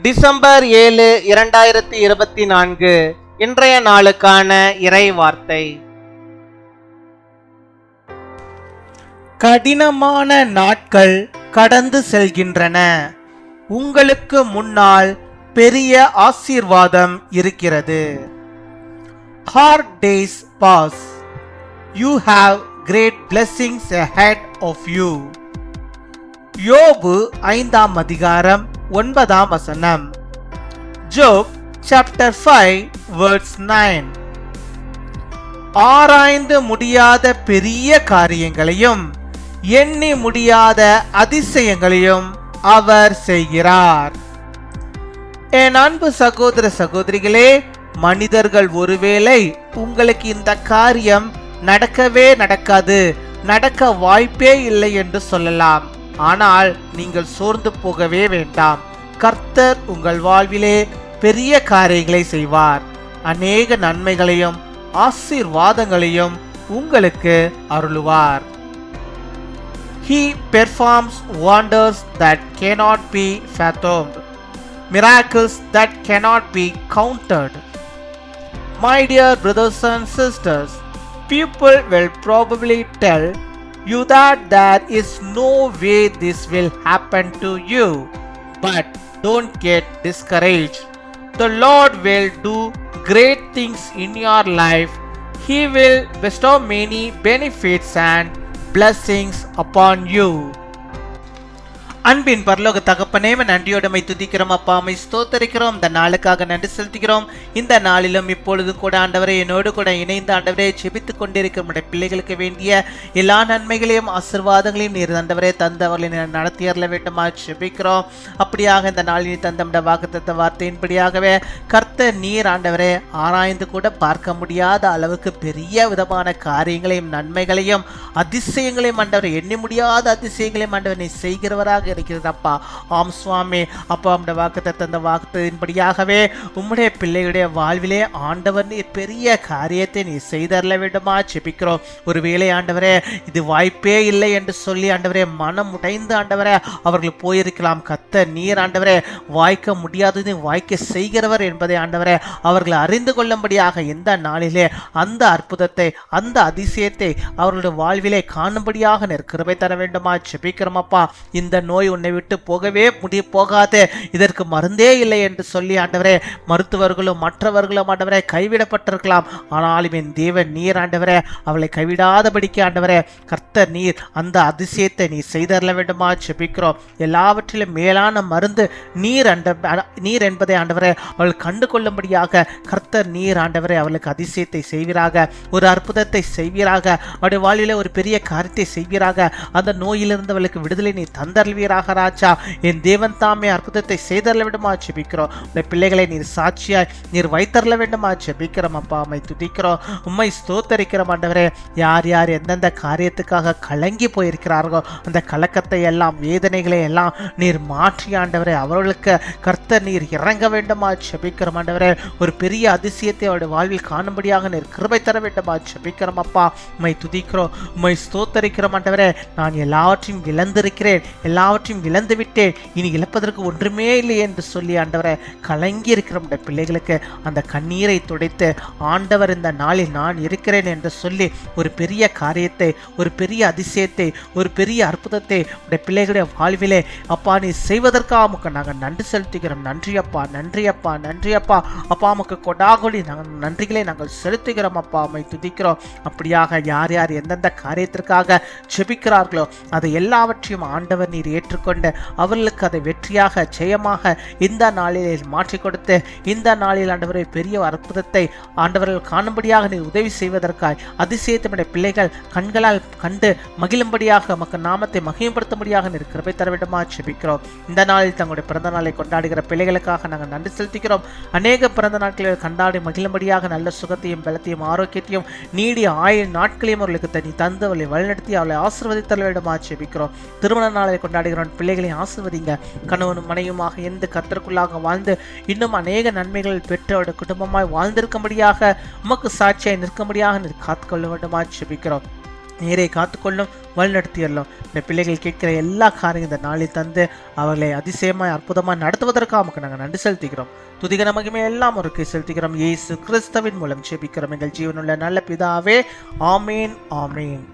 December 7, 2024 இன்றைய நாளுக்கான இறை வார்த்தை. கடினமான நாட்கள் கடந்து செல்கின்றன. உங்களுக்கு முன்னால் பெரிய ஆசீர்வாதம் இருக்கிறது. Hard days pass. You have great blessings ahead of you. யோபு 5ஆம் அதிகாரம் 9ஆம் வசனம். ஜோப் chapter 5 verse 9. ஆராய்ந்து முடியாத பெரிய காரியங்களையும் எண்ணி முடியாத அதிசயங்களையும் அவர் செய்கிறார். என் அன்பு சகோதர சகோதரிகளே, மனிதர்கள் ஒருவேளை உங்களுக்கு இந்த காரியம் நடக்கவே நடக்காது, நடக்க வாய்ப்பே இல்லை என்று சொல்லலாம். ஆனால் நீங்கள் சோர்ந்து போகவே வேண்டாம். கர்த்தர் உங்கள் வாழ்விலே பெரிய காரியங்களை செய்வார். அநேக நன்மைகளையும் ஆசீர்வாதங்களையும் உங்களுக்கு அருளுவார். He performs wonders that cannot be fathomed, miracles that cannot be counted. My dear brothers and sisters, people will probably tell you that there is no way this will happen to you. But don't get discouraged. The Lord will do great things in your life. He will bestow many benefits and blessings upon you. அன்பின் பரலோக தகப்பனே, நன்றியோடமை துதிக்கிறோம் அப்பா, அம்மை ஸ்தோத்தரிக்கிறோம். இந்த நாளுக்காக நன்றி செலுத்துகிறோம். இந்த நாளிலும் இப்பொழுது கூட ஆண்டவரே என்னோடு கூட இணைந்து ஆண்டவரே ஜெபித்துக் கொண்டிருக்கிற நம்முடைய பிள்ளைகளுக்கு வேண்டிய எல்லா நன்மைகளையும் ஆசீர்வாதங்களையும் நீர் ஆண்டவரே தந்தவர்களை நடத்தி அருள வேண்டுமா ஜெபிக்கிறோம். அப்படியாக இந்த நாளில் தந்த வாக்குத்தத்த வார்த்தையின்படியாகவே கர்த்தர் நீர் ஆண்டவரே ஆராய்ந்து கூட பார்க்க முடியாத அளவுக்கு பெரிய விதமான காரியங்களையும் நன்மைகளையும் அதிசயங்களையும் ஆண்டவரை எண்ணி முடியாத அதிசயங்களையும் ஆண்டவர் நீ செய்கிறவராக இருக்கிறதப்பா. ஆம் சுவாமி, அப்பா அந்த வாக்குத்தத்த அந்த வாக்குத்தின்படியாகவே உம்முடைய பிள்ளைகளுடைய வாழ்விலே ஆண்டவர் நீர் பெரிய காரியத்தை நீ செய்தரல வேண்டுமா ஜெபிக்கிறோம். ஒருவேளை ஆண்டவரே இது வாய்ப்பே இல்லை என்று சொல்லி ஆண்டவரே மனம் உடைந்து ஆண்டவரே அவர்கள் போயிருக்கலாம். கர்த்தர் நீர் ஆண்டவரே வாய்க்க முடியாதது வாய்க்க செய்கிறவர் என்பதை ஆண்டவரே அவர்கள் அறிந்து கொள்ளும்படியாக இந்த நாளிலே அந்த அற்புதத்தை அந்த அதிசயத்தை அவர்களுடைய வாழ்விலே காணும்படியாக கிருபை தர வேண்டுமா ஜெபிக்கிறோம் அப்பா. இந்த நோய் உன்னை விட்டு போகவே போகாது, இதற்கு மருந்தே இல்லை என்று சொல்லி ஆண்டவரே மருத்துவர்களும் மற்றவர்களும் ஆண்டவரே கைவிடப்பட்டிருக்கலாம். ஆனாலும் என் தேவன் நீர் ஆண்டவரே அவளை கைவிடாதபடிக்கு ஆண்டவரே கர்த்தர் நீர் அந்த அதிசயத்தை நீ செய்தரல வேண்டுமா ஜெபிக்கிறோம். எல்லாவற்றிலும் மேலான மருந்து நீர் என்பதை ஆண்டவரே அவள் கண்டு கொள்ளும்படியாக கர்த்தர் நீர் ஆண்டவரே அவளுக்கு அதிசயத்தை செய்வீராக, ஒரு அற்புதத்தை செய்வீராக, அவருடைய வாழ்விலே ஒரு பெரிய காரியத்தை செய்வீராக. அந்த நோயிலிருந்து அவளுக்கு விடுதலை நீ தந்தருவீராக ராஜா. என் தேவன் தாமே அற்புதத்தை செய்தரல வேண்டுமா ஜெபிக்கிறோம். உடைய பிள்ளைகளை நீர் சாட்சியாய் நீர் வைத்தரல வேண்டுமா ஜெபிக்கிறோம் அப்பா. உம்மை துதிக்கிறோம், உம்மை ஸ்தோத்தரிக்கிறோம் ஆண்டவரே. யார் யார் எந்தெந்த காரியத்துக்காக கலங்கி போயிருக்கிறார்களோ அந்த கலக்கத்தை எல்லாம் வேதனைகளை எல்லாம் நீர் மாற்றி ஆண்டவரே அவர்களுக்கு கர்த்தர் நீர் இறங்க வேண்டுமா ஜெபிக்கிறோம் ஆண்டவரே. ஒரு பெரிய அதிசயத்தை அவருடைய வாழ்வில் காணும்படியாக நீர் கிருபை தர வேண்டுமா ஜெபிக்கிறோம் அப்பா. உம்மை துதிக்கிறோம், உம்மை ஸ்தோத்தரிக்கிறோம் ஆண்டவரே. நான் எல்லாவற்றையும் இழந்திருக்கிறேன், எல்லாவற்றையும் இழந்து விட்டேன், இனி இழப்பதற்கு ஒன்றுமே இல்லை என்று சொல்லி ஆண்டவரை கலங்கி இருக்கிற பிள்ளைகளுக்கு அந்த கண்ணீரை துடைத்து ஆண்டவர் இந்த நாளில் நான் இருக்கிறேன் என்று சொல்லி ஒரு பெரிய காரியத்தை, ஒரு பெரிய அதிசயத்தை, ஒரு பெரிய அற்புதத்தை உடைய பிள்ளைகளுடைய வாழ்விலே அப்பா நீ செய்வதற்காக நாங்கள் நன்றி செலுத்துகிறோம். நன்றி அப்பா, நன்றி அப்பா, நன்றி அப்பா. அப்பா நமக்கு கொடாகொடி நாங்கள் நன்றிகளை நாங்கள் செலுத்துகிறோம் அப்பா. அம்மை துதிக்கிறோம். அப்படியாக யார் யார் எந்தெந்த காரியத்திற்காக ஜெபிக்கிறார்களோ அதை எல்லாவற்றையும் ஆண்டவர் நீர் ஏற்றுக்கொண்டு அவர்களுக்கு அதை வெற்றியாக ஜெயமாக இந்த நாளில் மாற்றி கொடுத்து இந்த நாளில் ஆண்டவரை பெரிய அற்புதத்தை ஆண்டவர்கள் காணும்படியாக நீர் உதவி செய்வதற்காய் அதிசயத்தினுடைய பிள்ளைகள் கண்களால் கண்டு மகிழும்படியாக நமக்கு நாமத்தை மகிமைப்படுத்தும்படியாக நீர் கிருபை தர வேண்டுமா ஜெபிக்கிறோம். இந்த நாளில் தங்களுடைய பிறந்த நாளை கொண்டாடுகிற பிள்ளைகளுக்காக நாங்கள் நன்றி செலுத்துகிறோம். அநேக பிறந்த நாட்களில் கொண்டாடி மகிழும்படியாக நல்ல சுகத்தையும் பலத்தையும் ஆரோக்கியத்தையும் நீடிய ஆயுள் நாட்களையும் அவர்களுக்கு தனி தந்து அவளை வழிநடத்தி அவளை ஆசீர்வதித்தர வேண்டுமா ஜெபிக்கிறோம். திருமண நாளை கொண்டாடுகிற பிள்ளைகளை ஆசீர்வதிங்க. கணவனும் மனைவியுமாக எந்த கர்த்தருக்குள்ளாக வாழ்ந்து இன்னும் அநேக நன்மைகள் பெற்று அவருடைய குடும்பமாய் வாழ்ந்திருக்கும்படியாக உமக்கு சாட்சியாய் நிற்கும்படியாக நீர் காத்துக்கொள்ள வேண்டுமா ஜெபிக்கிறோம். நேரை காத்துக்கொள்ளும், வழிநடத்தியறலாம். இந்த பிள்ளைகள் கேட்கிற எல்லா காரியம் இந்த நாளில் தந்து அவர்களை அதிசயமாய் அற்புதமாக நடத்துவதற்காக நமக்கு நாங்கள் நன்றி செலுத்துகிறோம். துதிகர மகிமை எல்லாம் ஒரு செலுத்துகிறோம். இயேசு கிறிஸ்துவின் மூலம் ஜெபிக்கிறோம் எங்கள் ஜீவனுள்ள நல்ல பிதாவே. ஆமேன், ஆமேன்.